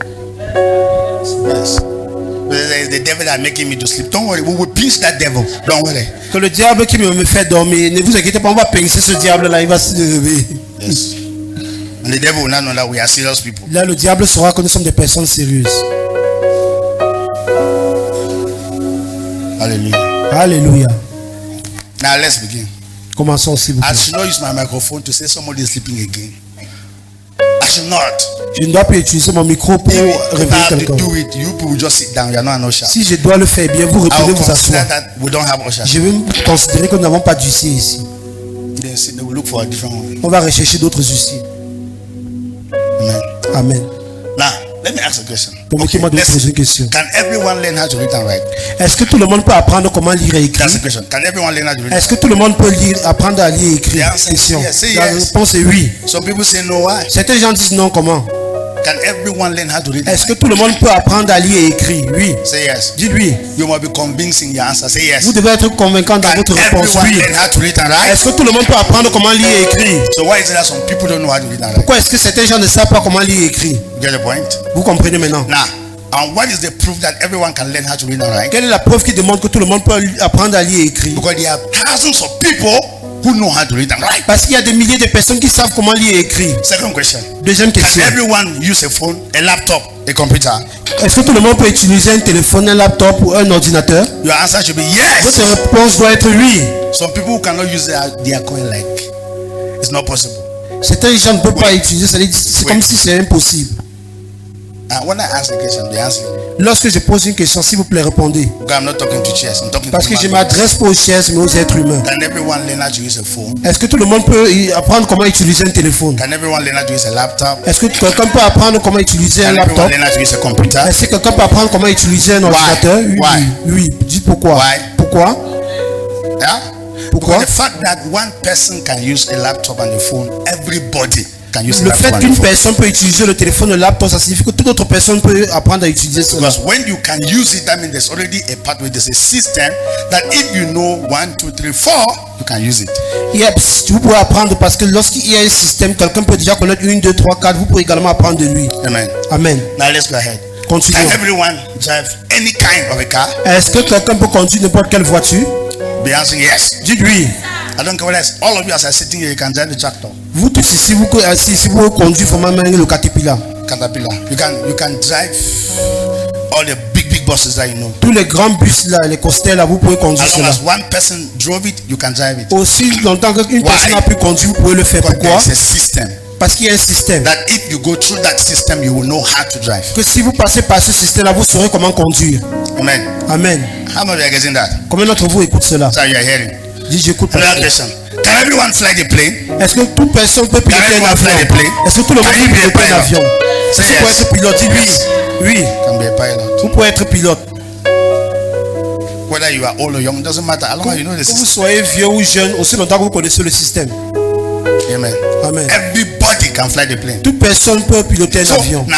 Yes. But it's the devil that making me to sleep. Don't worry, we will pinch that devil. Don't worry. Que le diable qui me fait dormir, ne vous inquiétez pas, on va pincer ce diable-là, il va se lever. Yes. And the devil will not know that we are serious people. Là, le diable saura que nous sommes des personnes sérieuses. Hallelujah. Alléluia. Now let's begin. Commençons s'il vous I plaît. should not use my microphone to say somebody is sleeping again. I should not. Je ne dois plus utiliser mon micro pour If I réveiller have to quelqu'un. do it, you people will just sit down. You are not an usher. Si je dois le faire bien, vous I retournez will vous consider asseoir. that we don't have ushers. Je vais considérer que nous n'avons pas d'huissier ici. Then sit, they will look for a different one. On va rechercher d'autres huissiers. Amen. Amen. Now, let me ask a question. Permettez-moi de vous poser listen. une question. Can everyone learn how to read and write? Est-ce que tout le monde peut apprendre comment lire et écrire? That's the question. Can everyone learn how to read? Est-ce que tout le monde peut apprendre à lire et écrire? The answer is Question. yes. Say La yes. réponse est oui. Some people say no. Why? Certains gens disent non, comment? Can everyone learn how to read? Est-ce que tout le monde peut apprendre à lire et écrire? Oui. Say yes. Dites oui. You must be convincing your answer. Say yes. Vous devez être convaincant dans Can votre réponse. everyone Oui. learn how to read and write? Est-ce que tout le monde peut apprendre comment lire et écrire? So why is it that some people don't know how to read and write? Pourquoi est-ce que certains gens ne savent pas comment lire et écrire? You get the point? Vous comprenez maintenant? Now, and what is the proof that everyone can learn how to read and write? Quelle est la preuve qui démontre que tout le monde peut apprendre à lire et écrire? Because there are thousands of people who know how to read and write. Parce qu'il y a des milliers de personnes qui savent comment lire et écrire. Second question. Deuxième Can question. everyone use a phone, a laptop, a computer? Est-ce que tout le monde peut utiliser un téléphone, un laptop ou un ordinateur? Your answer should be yes. Votre réponse doit être oui. Some people who cannot use their coin like it's not possible. Certains gens ne peuvent pas utiliser, c'est comme si c'est impossible. And when I ask the question, they answer. Lorsque je pose une question, s'il vous plaît, répondez. Because I'm not talking to chairs, I'm talking Parce to que je human beings. m'adresse pas aux chaises, mais aux êtres humains. Can everyone learn how to use a phone? Est-ce que tout le monde peut apprendre comment utiliser un téléphone? Can everyone learn how to use a laptop? Est-ce que quelqu'un peut apprendre comment utiliser un Can everyone laptop? learn how to use a computer? Est-ce que quelqu'un peut apprendre comment utiliser un ordinateur? Oui, Why? oui. Dites pourquoi. Why? Pourquoi? Yeah? Pourquoi? Because the fact that one person can use a laptop and a phone, everybody can use a Le laptop fait and a qu'une phone. personne peut utiliser le téléphone, le laptop, ça signifie que toute autre personne peut apprendre à utiliser cela. Because when you can use it, that means there's already a pathway, there's a system that if you know 1, 2, 3, 4, you can use it. Yes, vous pouvez apprendre parce que lorsqu'il y a un système, quelqu'un peut déjà connaître 1, 2, 3, 4, vous pouvez également apprendre de lui. Amen. Amen. Now let's go ahead. Continuons. Can everyone drive any kind of a car? Est-ce que quelqu'un peut conduire n'importe quelle voiture? Be answering yes. Dites oui. I don't care whether it's all of you as are sitting here, you can drive the tractor. Vous tous ici, vous conduisez vraiment le caterpillar. Caterpillar. You can drive all the big buses that you know. Tous les grands bus là, les coasters là, vous pouvez conduire As long cela. as one person drove it, you can drive it. Aussi longtemps qu'une Why? personne a pu conduire, vous pouvez le faire. Because Pourquoi? there is a system Parce qu'il y a un système. that if you go through that system, you will know how to drive. Que si vous passez par ce système là, vous saurez comment conduire. Amen. Amen. How many of you are getting that? Combien d'entre vous écoutent cela? So you are hearing. Dis, j'écoute. Another question. Can everyone fly the plane? Est-ce que toute personne peut piloter un everyone fly the avion? plane? Est-ce que tout le monde Can you peut be a piloter un pilot? avion? Say Est-ce que vous pouvez yes. être pilote? Dis oui. Oui. Can be a pilot. Vous pouvez être pilote. Whether you are old or young, doesn't matter. As long as you know the Que vous system. soyez vieux ou jeune, aussi longtemps que vous connaissez le système. Amen. Amen. Everybody can fly the plane. Toute personne peut piloter un So avion. now,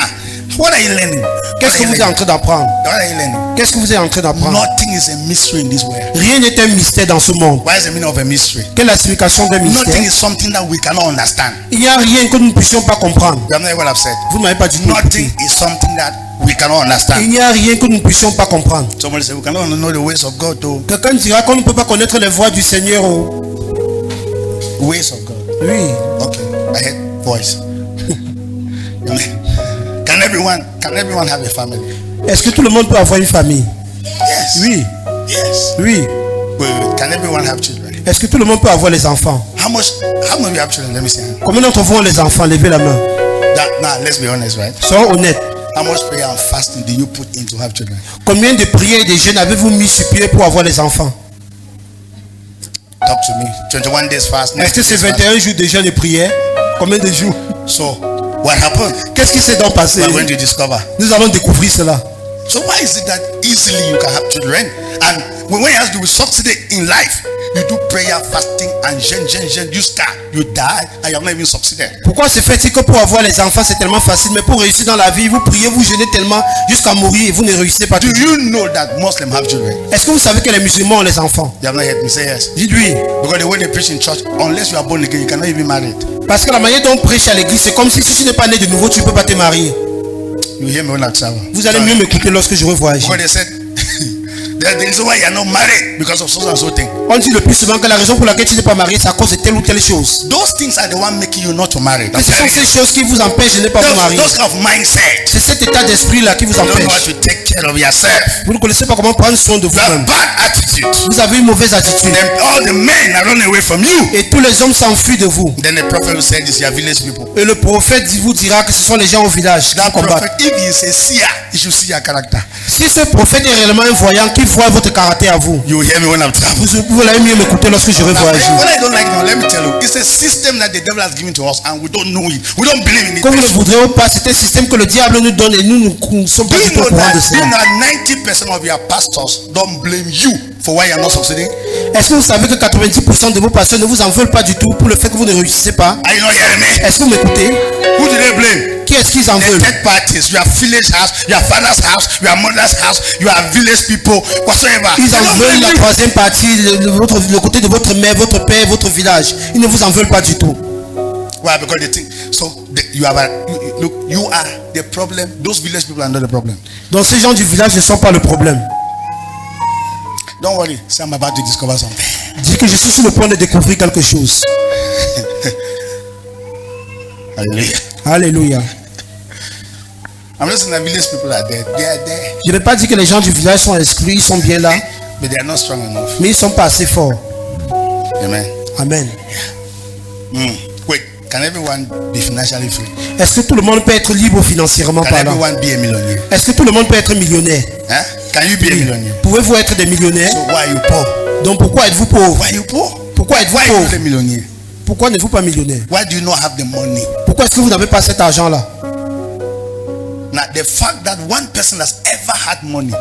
what are you learning? Qu'est-ce que vous êtes en train d'apprendre? What are you learning? Qu'est-ce que vous êtes en train d'apprendre? Nothing is a mystery in this world. Rien n'est un mystère dans ce monde. What is the meaning of a mystery? Quelle est la signification d'un mystère? Nothing is something that we cannot understand. Il n'y a rien que nous ne puissions pas comprendre. You have not heard what I've said. Vous ne m'avez pas du tout Nothing écouté. is something that we cannot Il understand. n'y a rien que nous ne puissions pas comprendre. Somebody say we cannot know the ways of God. Though. Quelqu'un dira qu'on ne peut pas connaître les voies du Seigneur. Oh. Ways of God. Oui. Okay, I heard voice. Amen. Can everyone have a family? Est-ce que tout le monde peut avoir une famille? Yes. Oui. Yes. Oui. Wait. Can everyone have children? Est-ce que tout le monde peut avoir les enfants? How many of you have children? Let me see. Combien d'entre vous ont les enfants? Levez la main. Now let's be honest, right? Soyons honnêtes. How much prayer and fasting do you put in to have children? Combien de prières et de jeûnes avez-vous mis sur pied pour avoir les enfants? Talk to me. 21 days fast. Est-ce que c'est 21 jours de jeûne et prière? Combien de jours? So, what happened? Qu'est-ce qui s'est donc passé? We're going to discover. Nous allons découvrir cela. So why is it that easily you can have children? And when you have to succeed in life, you do prayer, fasting, and you start, you die, and you have not even succeeded. Pourquoi se fait-il que pour avoir les enfants c'est tellement facile, mais pour réussir dans la vie, vous priez, vous jeûnez tellement jusqu'à mourir et vous ne réussissez pas Do toujours? you know that Muslims have children? Est-ce que vous savez que les musulmans ont les enfants? You have not heard me say yes. Dites oui. Because the way they preach in church, unless you are born again, you cannot even marry it. Parce que la manière dont on prêche à l'église, c'est comme si tu n'es pas né de nouveau, tu ne peux pas te marier. You hear me when I travel. Vous allez mieux m'écouter lorsque je voyage. Because they said, there's the reason why you are not married because of so and so thing. On dit le plus souvent que la raison pour laquelle tu n'es pas marié, c'est à cause de telle ou telle chose. Those things are the one making you not to marry. Et ce sont ces choses qui vous empêchent de ne pas vous marier. Those kind of mindset. C'est cet état d'esprit là qui vous You don't know how empêche. to take care of yourself. Vous ne connaissez pas comment prendre soin de You have vous-même. bad attitude. Vous avez une mauvaise attitude. Then all the men are running away from you. Et tous les hommes s'enfuient de vous. Then the prophet will say, "This is your village people." Et le prophète vous dira que ce sont les gens au village qui That combattent. prophet, if he is a seer, he should see your character. Si ce prophète est réellement un voyant qui voit votre caractère à vous, You will hear me when I'm traveling. vous allez mieux m'écouter lorsque je vais Now, voyager. what I don't like now, let me tell you, it's a system that the devil has given to us, and we don't know it. We don't believe in it. Comme vous ne voudrez ou pas, c'est un système que le diable nous donne et nous ne sommes Do pas you du tout know au courant de that? Do you cela. know that 90% of your pastors don't blame you for why you're not succeeding? Est-ce que vous savez que 90% de vos pasteurs ne vous en veulent pas du tout pour le fait que vous ne réussissez pas? Are you not hearing me? Est-ce que vous m'écoutez? Who do they blame? Qui est-ce qu'ils en The veulent? third parties, your village house, your father's house, your mother's house, your village people, whatsoever. Ils They en don't veulent blame la you. troisième partie, le côté de votre mère, votre père, votre village. Ils ne vous en veulent pas du tout. Why? Because they think so. You are the problem. Those village people are not the problem. Donc ces gens du village ne sont pas le problème. Don't worry. Say I'm about to discover something. Dis que je suis sur le point de découvrir quelque chose. Hallelujah. Alléluia. I'm not saying that village people are dead. They are there, Je ne vais pas dire que les gens du village sont exclus, ils sont bien là, but they are not strong enough. mais ils ne sont pas assez forts. Amen. Amen. Wait. Can everyone be financially free? Est-ce que tout le monde peut être libre financièrement Can parlant? everyone be a millionaire? Est-ce que tout le monde peut être millionnaire? Huh? Can you be a millionaire? Pouvez-vous être des millionnaires? So why are you poor? Donc pourquoi êtes-vous pauvre? Why are you poor? Pourquoi êtes-vous Why are you pauvre? not a millionaire? Pourquoi n'êtes-vous pas millionnaire? Why do you not have the money? Pourquoi est-ce que vous n'avez pas cet argent-là? Now, the fact that one person has ever had money,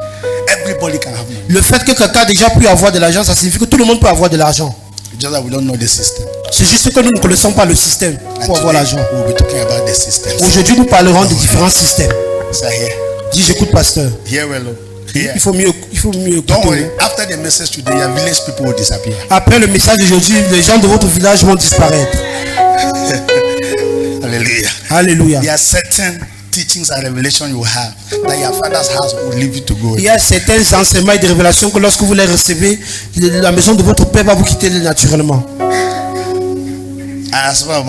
everybody can have money. Le fait que quelqu'un a déjà pu avoir de l'argent, ça signifie que tout le monde peut avoir de l'argent. It's just that we don't know the system. C'est juste que nous ne connaissons pas le système And pour avoir today, l'argent. we'll be talking about the system. Aujourd'hui, nous parlerons des différents systèmes. So here, Dis, j'écoute pasteur. here well, here. Il faut mieux Don't worry. écouter. After the message today, your village people will disappear. Après le message d'aujourd'hui, les gens de votre village vont disparaître. Hallelujah. Alléluia. There are certain teachings and revelation you have that your father's house will leave you to go. Il y a certains enseignements et des révélations que lorsque vous les recevez, la maison de votre père va vous quitter naturellement. And as well,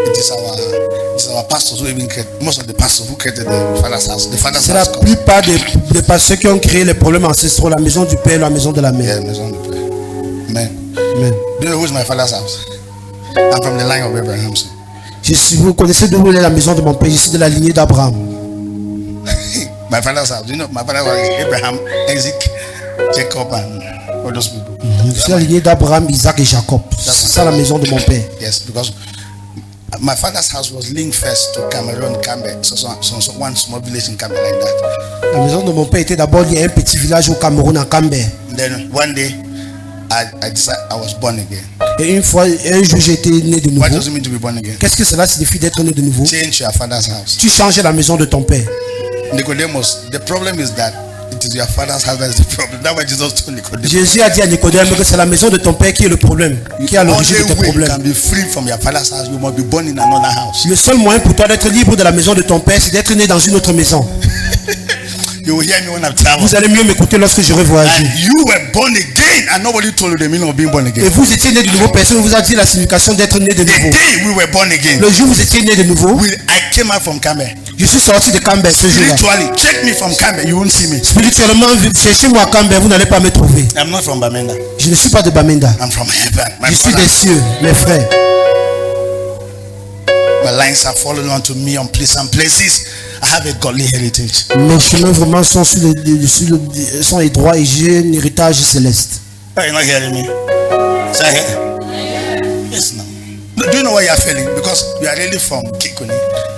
it is our pastors who even created, most of the pastors who created the father's house. The father's C'est la house. plupart des pasteurs qui ont créé les problèmes ancestraux, la maison du père, la maison de la mère. Yeah, maison de père. Amen. Amen. Do you know who's my father's house? I'm from the line of Abraham. So. Vous connaissez d'où est la maison de mon père? Je suis de la lignée d'Abraham. My father's house. You know, my father's house is Abraham, Isaac, Jacob, and all those people. Je suis la lignée d'Abraham, Isaac et Jacob. C'est ça la maison de mon père. Yes, because my father's house was linked first to Cameroon, Cambe. So one small village in Cambe like that. La maison de mon père était d'abord liée à un petit village au Cameroun, à Cambe. Then one day, I decided I was born again. Et un jour, j'ai été né de nouveau. What does it mean to be born again? Qu'est-ce que cela signifie d'être né de nouveau? Change your father's house. Tu changes la maison de ton père. Nicodemus, the problem is that it is your father's house that is the problem. That's why Jesus told Nicodemus. Jésus a dit à Nicodème que c'est la maison de ton père qui est le problème, qui est à l'origine de tes Only way you problèmes. can be free from your father's house, you must be born in another house. Le seul moyen pour toi d'être libre de la maison de ton père, c'est d'être né dans une autre maison. You will hear me when I'm traveling. Vous allez mieux m'écouter lorsque je vais voyager. And you were born again, and nobody told you the meaning of being born Et again. vous étiez né de nouveau, personne ne vous a dit la signification d'être né de The nouveau. day we were born again, Le jour où vous étiez né de nouveau, I came out from Cambe. je suis sorti de Cambe ce jour-là. Spiritually, check me from Cambe, you won't see me. Spirituellement, cherchez-moi à Cambe, vous n'allez pas me trouver. I'm not from Bamenda. Je ne suis pas de Bamenda. I'm from heaven. My Je suis father, des cieux, mes frères. my lines are falling onto me on pleasant places. I have a godly heritage. Mes chemins vraiment sont sont étroits et j'ai un héritage céleste. Oh, you're not hearing me? Say here. Yes, no. Do you know what you're feeling? Because you are really from Kikuni.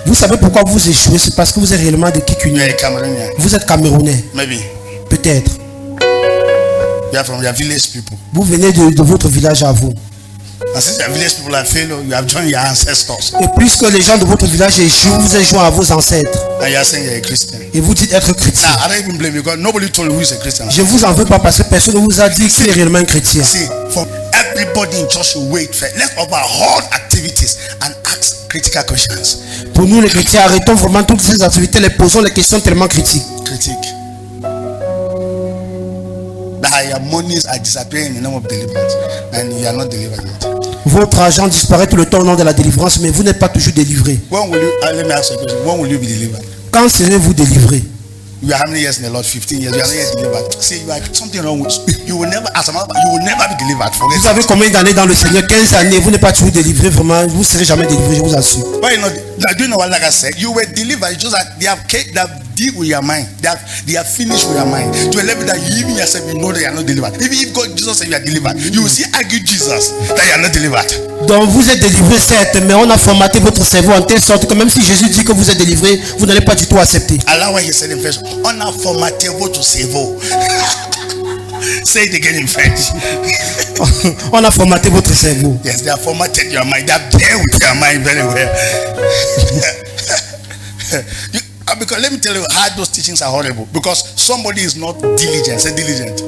Vous savez pourquoi vous échouez? C'est parce que vous êtes réellement de Kikuni. You are a Cameroonian. Vous êtes Camerounais, Maybe. peut-être. You are from your village people. Vous venez de votre village à vous. And since your village people are failure, you have joined your ancestors. Et puisque les gens de votre village échouent, vous êtes joint à vos ancêtres. And you are saying you're a Christian. Et vous dites être chrétien. Now, I don't even blame you because nobody told you who is a Christian. Je vous en veux pas parce que personne ne vous a dit qu'il est réellement un chrétien. See, for everybody in church should wait first. Let's overhaul activities and ask critical questions. Pour nous les chrétiens, arrêtons vraiment toutes ces activités, les posons les questions tellement critiques. Critique. That your monies are disappearing in the name of deliverance and you are not delivered yet. Votre argent disparaît tout le temps au nom de la délivrance, mais vous n'êtes pas toujours délivré. When will you, let me ask you a question. When will you be delivered? Quand serez-vous délivré? You are how many years in the Lord? 15 years. You are not yet delivered. See, you are something wrong with you. Will never, as a matter of fact, you will never be delivered. Forget Vous avez combien d'années dans le Seigneur? 15 années, vous n'êtes pas toujours délivré, vraiment, vous ne serez jamais délivré, je vous assure. Why not? Now, do you know what? Like I said, you were delivered. It's just that they have deal with your mind. They have finished with your mind to a level that you even yourself you know that you are not delivered. Even if God Jesus said you are delivered, you will still argue Jesus that you are not delivered. Donc vous êtes délivré certes, mais on a formaté votre cerveau en telle sorte que même si Jésus dit que vous êtes délivré, vous n'allez pas du tout accepter. Allow what he said in French. On a formaté votre cerveau. Say it again in French. On a formaté votre cerveau. Yes, they have formatted your mind. They have dealt with your mind very well. Because let me tell you how those teachings are horrible. Because somebody is not diligent. Say diligent.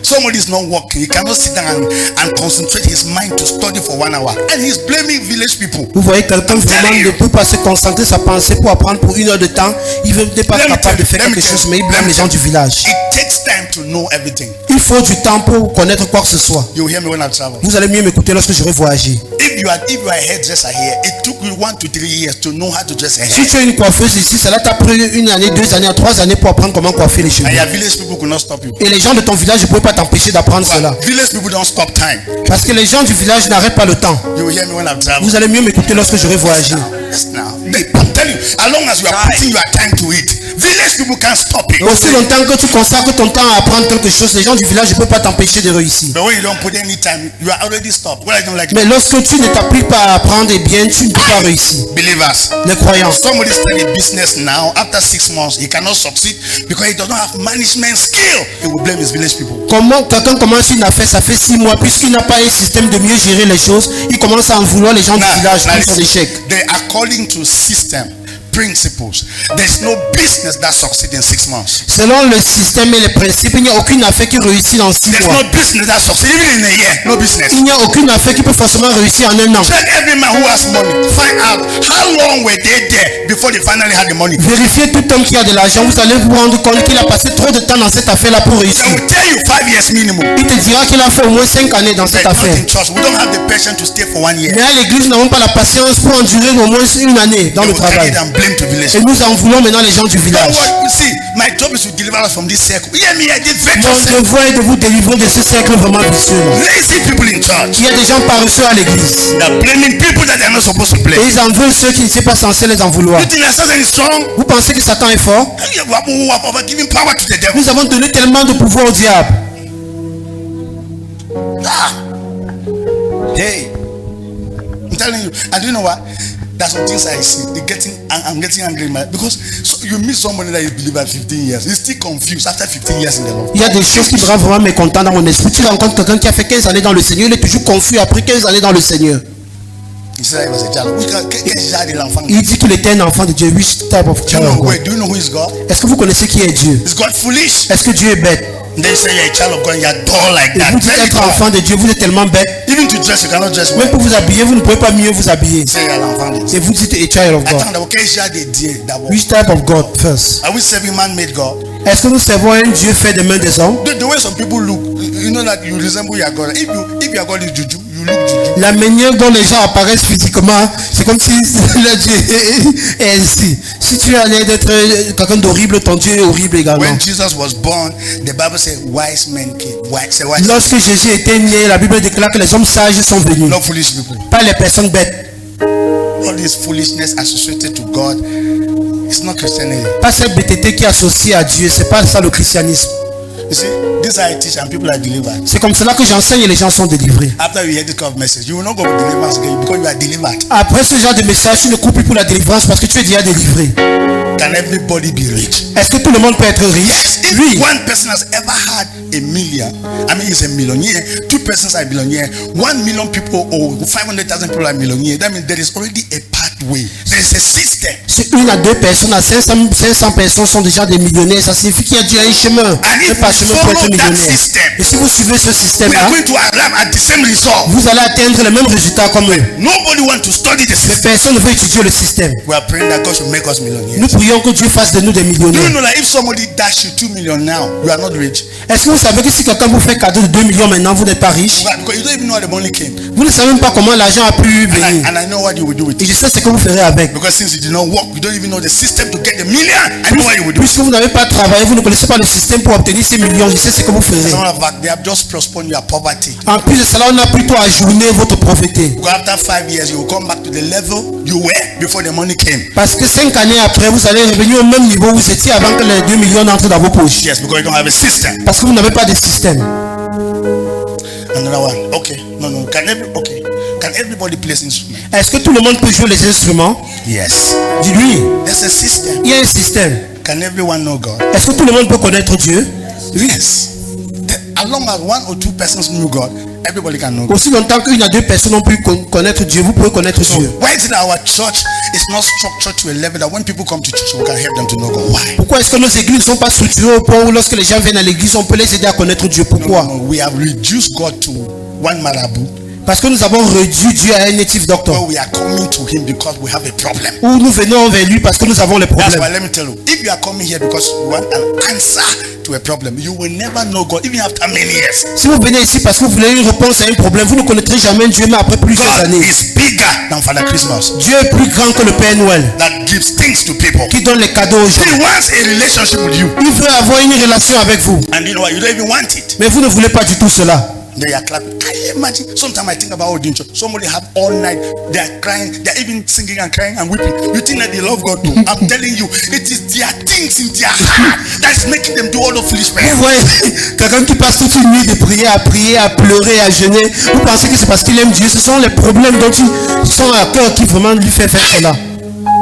Somebody is not working. He cannot sit down and concentrate his mind to study for 1 hour. And he's blaming village people. Vous voyez quelqu'un vraiment ne peut pas se concentrer sa pensée pour apprendre pour 1 heure de temps. Il n'est pas capable de faire quelque chose, mais il blâme les gens du village. It takes time to know everything. Il faut du temps pour connaître quoi que ce soit. You hear me when I travel. Vous allez mieux m'écouter lorsque je vais voyager. If you are a hairdresser here, it took you 1 to 3 years to know how to dress a Si hair. tu es une coiffeuse ici, cela t'a pris 1 année, 2 années, 3 années pour apprendre comment coiffer les cheveux. And your village people could not stop you. Et les gens de ton village ne pouvaient pas t'empêcher d'apprendre cela. Village people don't stop time. Parce que les gens du village n'arrêtent pas le temps. You will hear me when I travel. Vous allez mieux m'écouter lorsque je vais voyager. Yes, now. I'm telling you, as long as you are putting your time to it, village people can't stop it. Aussi longtemps que tu consacres ton temps à apprendre quelque chose, les gens du village ne peuvent pas t'empêcher de réussir. But when you don't put any time, you are already stopped. What I don't like Mais lorsque tu ne t'appliques pas à apprendre, eh bien, tu ne peux pas réussir. believers. Les croyants. Somebody started a business now. After 6 months, he cannot succeed because he does not have management skill. He will blame his village people. Comment quelqu'un commence une affaire, ça fait 6 mois, puisqu'il n'a pas un système de mieux gérer les choses, il commence à en vouloir les gens du village pour son échec. They according to system, principles, there's no business that succeeds in 6 months. Selon le système et les principes, il n'y a aucune affaire qui réussit dans 6 There's mois. no business that succeeds even in a year. No business. Il n'y a aucune affaire qui peut forcément réussir en un an. Check every man who has money. Find out how long were they there before they finally had the money. Vérifiez tout homme qui a de l'argent, vous allez vous rendre compte qu'il a passé trop de temps dans cette affaire-là pour They réussir. will tell you 5 years minimum. Il te dira qu'il a fait au moins 5 années dans But cette not affaire. in church. We don't have the patience to stay for 1 year. Mais à l'église, nous n'avons pas la patience pour endurer au moins une année dans They le will carry travail. it and blame to village. Et nous en voulons maintenant les gens du You know village. what? You see, my job is to deliver us from this circle. Hear me, I did Mon virtual circle. devoir est de vous délivrer de ce cercle vraiment vicieux. Lazy people in church. Il y a des gens paresseux à l'église. They're blaming people that they're not supposed to Et blame. ils en veulent ceux qui ne sont pas censés les en vouloir. You think that Satan is strong? Vous pensez que Satan est fort? You have given power to the devil. Nous avons donné tellement de pouvoir au diable. Hey, I'm telling you. And do you know what? That's some things I see. I'm getting angry because so you meet somebody that you believe at 15 years. He's still confused after 15 years in the Lord. Il y a des choses qui me rendent vraiment mécontent dans mon esprit. Tu rencontres quelqu'un qui a fait 15 années dans le Seigneur, il est toujours confus après 15 années dans le Seigneur. He said he was a child. Quel genre de l'enfant? Il dit qu'il était un enfant de Dieu. Which type of child of God? Do you know who is God? Est-ce que vous connaissez qui est Dieu? Is God foolish? Est-ce que Dieu est bête? They say you're a child of God and you're dull like Et that. vous dites Very être dull. enfant de Dieu, vous êtes tellement bête. Even to dress, you cannot dress Même well. pour vous habiller, vous ne pouvez pas mieux vous habiller. Say you're an enfant de Dieu. Et vous dites a child of I God. thought that okay, share the dear that was. Which type of God first? Are we serving man-made God? Est-ce que nous servons un Dieu fait des mains des hommes? The way some people look, you know that you resemble your God. If your God is juju, you look juju. La manière dont les gens apparaissent physiquement, c'est comme si le Dieu est ainsi. Si tu as l'air d'être quelqu'un d'horrible, ton Dieu est horrible également. When Jesus was born, the Bible said wise men came. Wise. Lorsque Jésus était né, la Bible déclare que les hommes sages sont venus, Not foolish people. pas les personnes bêtes. All this foolishness associated to God, it's not Christianity. Pas cette bêteté qui est associée à Dieu, c'est pas ça le christianisme. You see, this is how I teach and people are delivered. C'est comme cela que j'enseigne et les gens sont délivrés. After you hear this kind of message, you will not go for deliverance again because you are delivered. Après ce genre de message, tu ne cours plus pour la délivrance parce que tu es déjà délivré. Can everybody be rich? Est-ce que tout le monde peut être riche? Yes. If Oui. one person has ever had a million, I mean, he's a millionaire. 2 persons are millionaire. 1 million people or 500,000 people are millionaire. That means there is already a pathway. There is a system. Si 1 à 2 personnes, à 500 personnes sont déjà des millionnaires, ça signifie qu'il y a déjà un chemin. And if Un parchemin we pour être follow that millionnaire. system, Et si vous suivez ce we système-là, are going to arrive at the same result. vous allez atteindre le même résultat comme eux. Nobody wants to study the Mais system. personne ne veut étudier le système. We are praying that God should make us millionaires. Nous prions que Dieu fasse de nous des Do you millionnaires. know that if somebody dash you 2 million now, you are not rich? Est-ce que vous savez que si quelqu'un vous fait cadeau de 2 millions maintenant, vous n'êtes pas riche? Why? Because you don't even know how the money came. Vous ne savez même pas comment l'argent a pu venir. And I know what you will do with Et it. je sais ce que vous ferez avec. Because since you did not work, you don't even know the system to get the million. I know what you will do. Puisque vous n'avez pas travaillé, vous ne connaissez pas le système pour obtenir ces millions, je sais ce que vous ferez. Some of that, they have just postponed your poverty. En plus de cela, on a plutôt ajourné votre pauvreté. Because after 5 years, you will come back to the level you were before the money came. Parce que 5 années après, vous allez revenir au même niveau où vous étiez avant que les 2 millions n'entrent dans vos poches. Yes, because you don't have a system. Parce que vous n'avez pas de système. Another one. Okay. No. Can everybody play instrument? Est-ce que tout le monde peut jouer les instruments? Yes. Dis-lui, There's a system. il y a un système. Can everyone know God? Est-ce que tout le monde peut connaître Dieu? Yes. As long as 1 or 2 persons knew God, everybody can know God. Aussi longtemps qu'une à 2 personnes ont pu connaître Dieu, vous pouvez connaître So Dieu. why is it that our church is not structured to a level that when people come to church, we can help them to know God? Why? Pourquoi est-ce que nos églises ne sont pas structurées au point où lorsque les gens viennent à l'église, on peut les aider à connaître Dieu? Pourquoi? No, we have reduced God to one marabout, Parce que nous avons réduit Dieu à un native doctor. where we are coming to him because we have a problem. Où nous venons vers lui parce que nous avons les That's problèmes. why let me tell you, if you are coming here because you want an answer to a problem, you will never know God even after many years. Si vous venez ici parce que vous voulez une réponse à un problème, vous ne connaîtrez jamais Dieu, mais après plusieurs God années. is bigger than Father Christmas Dieu est plus grand que le Père Noël, that gives things to people. qui donne les cadeaux aux gens. He wants a relationship with you, Il veut avoir une relation avec vous, and you know what? You don't even want it. mais vous ne voulez pas du tout cela. They are clapping. Can you imagine? Sometimes I think about all the church. Somebody have all night. They are crying. They are even singing and crying and weeping. You think that they love God too? I'm telling you, it is their things in their heart that's making them do all the foolish Vous prayers. voyez quelqu'un qui passe toute une nuit de prier, à pleurer, à jeûner. Vous pensez que c'est parce qu'il aime Dieu. Ce sont les problèmes dont ils sont à cœur qui vraiment lui fait faire cela.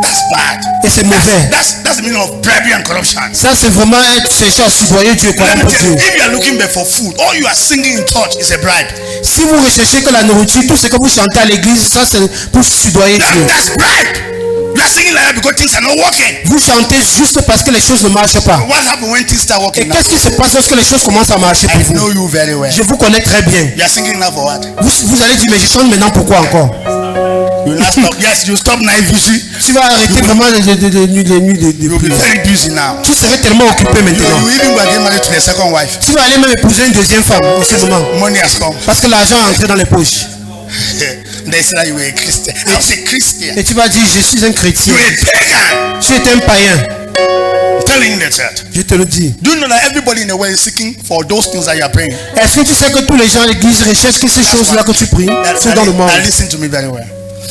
That's bad. Et c'est mauvais. That's the meaning of bribery and corruption. Ça, c'est vraiment être chercher à soudoyer Dieu, Let croyant me pour tell you, Dieu. if you are looking for food, all you are singing in church is a bribe. Si vous recherchez que la nourriture, tout ce que vous chantez à l'église, ça c'est pour soudoyer Dieu. That's bribe. You are singing like that because things are not working. Vous chantez juste parce que les choses ne marchent pas. What happens when things start Et working now? qu'est-ce qui se passe lorsque les choses commencent à marcher I pour know vous? you very well. Je vous connais très bien. You are singing now for what? Vous allez dire, mais je chante maintenant pourquoi encore? You will not stop. Yes, you stop now if you see. Tu vas arrêter vraiment les nuits de You'll be prière. very busy now. Tu serais tellement occupé You maintenant. even go get married to the second wife. Tu vas aller même épouser une deuxième femme en ce moment. Money has come. Parce que l'argent est entré dans les poches. They say that you were a Christian. I say Christian. Et tu vas dire, je suis un chrétien. You are a pagan. Tu es un païen. I'm telling you the truth. Je te le dis. Do you know that everybody in the world is seeking for those things that you are praying? Est-ce que tu sais que tous les gens à l'église recherchent que ces choses-là que tu pries sont dans le monde? Now listen to me very well.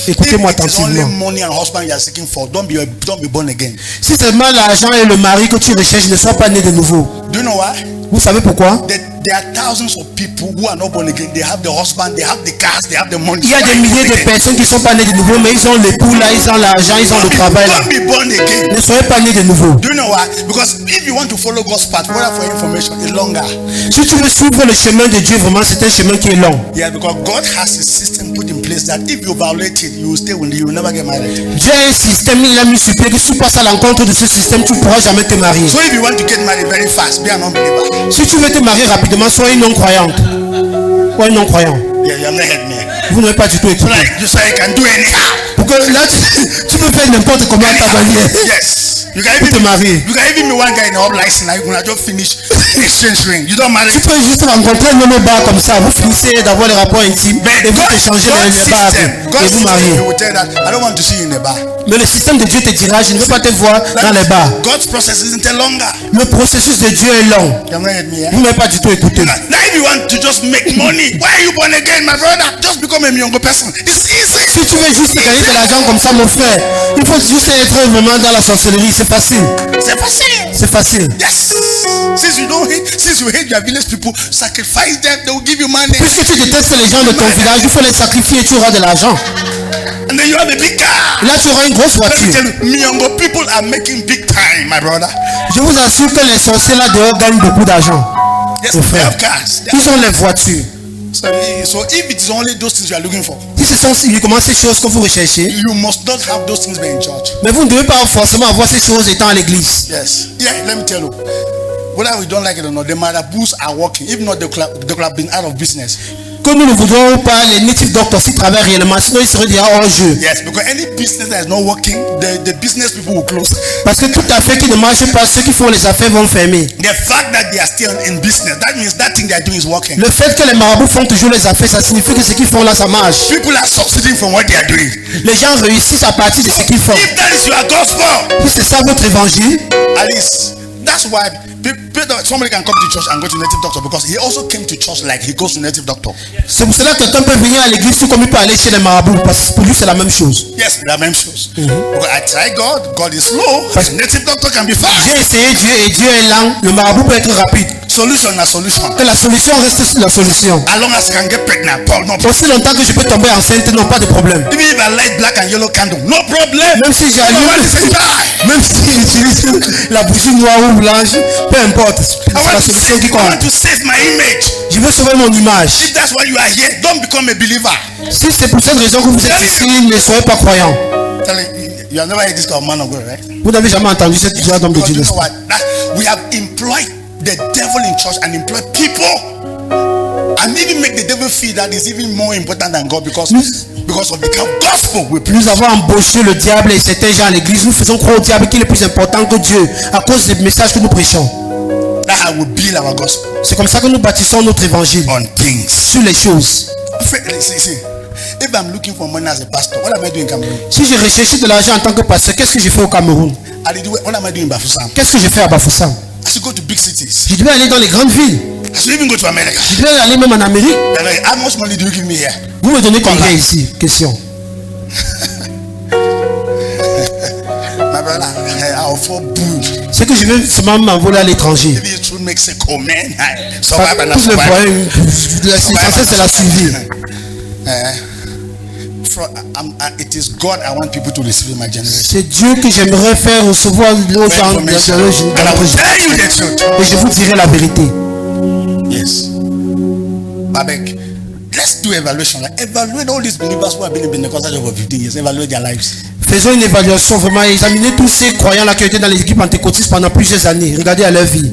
Écoutez-moi If it is only attentivement. money and husband you are seeking for, don't be born again. Si seulement l'argent et le mari que tu recherches ne soient pas nés de nouveau. Do you know why? Vous savez pourquoi? There are thousands of people who are not born again. They have the husband, they have the cars, they have the money. Il y a des milliers de personnes qui ne sont pas nées de nouveau, mais ils ont l'époux là, ils ont l'argent, ils ont le travail là. Don't be born again. Ne soyez pas nés de nouveau. Do you know why? Because if you want to follow God's path, whether for information, it's longer. Si tu veux suivre le chemin de Dieu, vraiment, c'est un chemin qui est long. Yeah, because God has a system put in place that if you violate it, you will stay with you will never get married. Dieu a un système, il a mis sur pied que si tu passes à l'encontre de ce système, tu ne pourras jamais te marier. So if you want to get married very fast, be an unbeliever. Si tu veux te marier rapidement, sois une non-croyante. Ou un non-croyant. Yeah, you have not heard me. Vous n'avez pas du tout So écouté. like you say you can do anyhow. Pour que là, tu peux faire n'importe comment à ta manière. Yes. You can Pour te even marier. you can even be one guy in the hub license now. You can just finish exchange ring. You don't marry. Tu peux juste rencontrer un homme au bar comme ça, vous finissez d'avoir les rapports intimes But et vous échangez les bars et vous mariez. He will tell that I don't want to see you in the bar. Mais le système de Dieu te dira, je ne veux pas te voir dans les bars. God's process isn't a longer. Le processus de Dieu est long. You have not heard me. Yeah? Vous n'avez pas du tout écouté. Now if you want to just make money, why are you born again, my brother? Just become a younger person. It's easy. Si tu veux juste gagner de l'argent comme ça, mon frère, il faut juste être vraiment dans la sorcellerie. C'est facile. C'est facile. C'est facile. Yes. Since you hate your village people, sacrifice them. They will give you money. Puisque tu détestes les gens de ton village, il faut les sacrifier et tu auras de l'argent. And then you have a big car. Là, tu auras une grosse Let me voiture. tell you, Miongo people are making big time, my brother. Je vous assure que les sorciers là dehors gagnent beaucoup d'argent. Yes, Mon they frère. have cars. Ils ont les voitures. So if it's only those things you are looking for, Si ce sont uniquement ces choses que vous recherchez, you must not have those things being in church. mais vous ne devez pas forcément avoir ces choses étant à l'église. Yes. Yeah, let me tell you. Whether we don't like it or not, the marabouts are working. If not, they could have been out of business. Que nous ne voudrons pas, les native doctors s'y travaillent réellement, sinon ils seraient déjà hors jeu. Yes, because any business that is not working, the business people will close. Parce que tout affaire qui ne marche pas, ceux qui font les affaires vont fermer. The fact that they are still in business, that means that thing they are doing is working. Le fait que les marabouts font toujours les affaires, ça signifie que ce qu'ils font là, ça marche. People are succeeding from what they are doing. Les gens réussissent à partir de ce qu'ils font. If that is your gospel, Si c'est ça votre évangile, at least that's why somebody can come to church and go to native doctor because he also came to church like he goes to native doctor. c'est pour cela que quelqu'un peut venir à l'église tout comme il peut aller chez les marabouts, parce que pour lui c'est la même chose. Yes, they are même chose. Because I try God, God is slow. Native doctor can be fast. J'ai essayé Dieu et Dieu est lent, le marabout peut être rapide. Solution na solution. Que la solution reste la solution. As long as I can get pregnant, Paul, no problem. Aussi longtemps que je peux tomber enceinte, non, pas de problème. Even if I light black and yellow candle, no problem. Même si j'allume, I want to die. même si j'utilise la bougie noire ou blanche, peu importe, c'est la solution qui I compte. want to save my image. Je veux sauver mon image. If that's why you are here, don't become a believer. Si c'est pour cette raison que vous êtes ici, ne soyez pas croyants. You have never heard this kind of man of God, right? Vous n'avez jamais entendu cette histoire d'homme de Because Dieu. you know what? We have employed the devil in church and employed people, and even make the devil feel that is even more important than God because of the gospel we preach. Nous avons embauché le diable et certains gens à l'église. Nous faisons croire au diable qu'il est plus important que Dieu à cause des messages que nous prêchons. That's how we build our gospel C'est comme ça que nous bâtissons notre évangile on things. sur les choses. See, if I'm looking for money as a pastor, what am I doing in Cameroon? Si je recherchais de l'argent en tant que pasteur, qu'est-ce que je fais au Cameroun? What am I doing in Bafoussam? Qu'est-ce que je fais à Bafoussam? I should go to big cities. Je devais aller dans les grandes villes. I should even go to America. Je devais aller même en Amérique. They're like, how much money do you give me here? Vous me donnez combien ici? Question. My brother, I'll fall boo. C'est que je vais seulement m'envoler à l'étranger. Maybe it should make a comment. Survive and Tous les survive. moyens, l'essentiel c'est la survie. It is God I want people to receive in my generation. C'est Dieu que j'aimerais faire recevoir l'autre dans And I will tell you the truth. et je vous dirai la vérité. Yes. Babek, let's do evaluation. Like, evaluate all these believers who have been in Pentecostal for 15 years. Evaluate their lives. Faisons une évaluation, vraiment, examinez tous ces croyants-là qui étaient dans les équipes pentecôtistes pendant plusieurs années. Regardez à leur vie.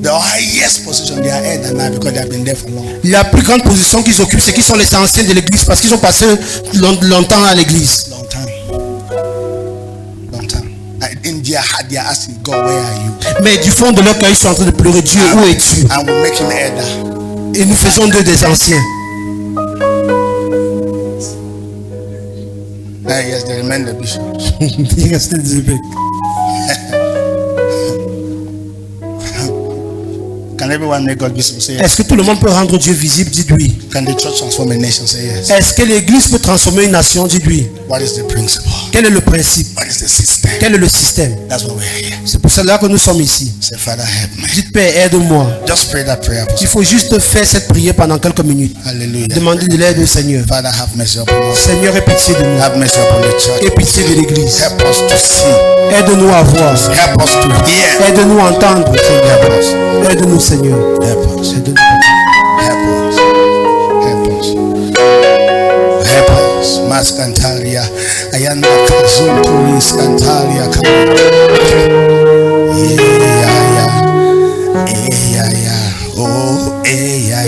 The highest position they are at now because they have been there for long. La plus grande position qu'ils occupent, c'est qu'ils sont les anciens de l'église parce qu'ils ont passé longtemps à l'église. Long time. Long time. In their heart, they are asking God, where are you? Mais du fond de leur cœur, ils sont en train de pleurer. Dieu, où es-tu? And we make him elder. Et nous faisons d'eux des anciens. Yes, they remain the bishop. Il restait des évêques. Can everyone make God visible? Say yes. Est-ce que tout le monde peut rendre Dieu visible? Dites oui. Can the church transform a nation? Say yes. Est-ce que l'église peut transformer une nation? Dites oui. What is the principle? Quel est le principe? What is the system? Quel est le système? That's why we're here. C'est pour cela que nous sommes ici. Say, Father, help me. Dites Père, aide-moi. Just pray that prayer. Il faut juste faire cette prière pendant quelques minutes. Hallelujah. Demandez de l'aide au Seigneur. Father, have mercy upon us. Seigneur, aie pitié de nous. Have mercy upon the church. Aie pitié de l'église. Help us to see. Aide-nous à voir. Help us to hear. Aide-nous à entendre. Help us. Aide-nous, Seigneur. Help us. Aide-nous. Help us. Help us. Help us. Maskantalia. Ayanda kazuntulis kantalia. Oh, yeah,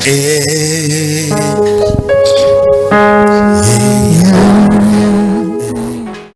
yeah.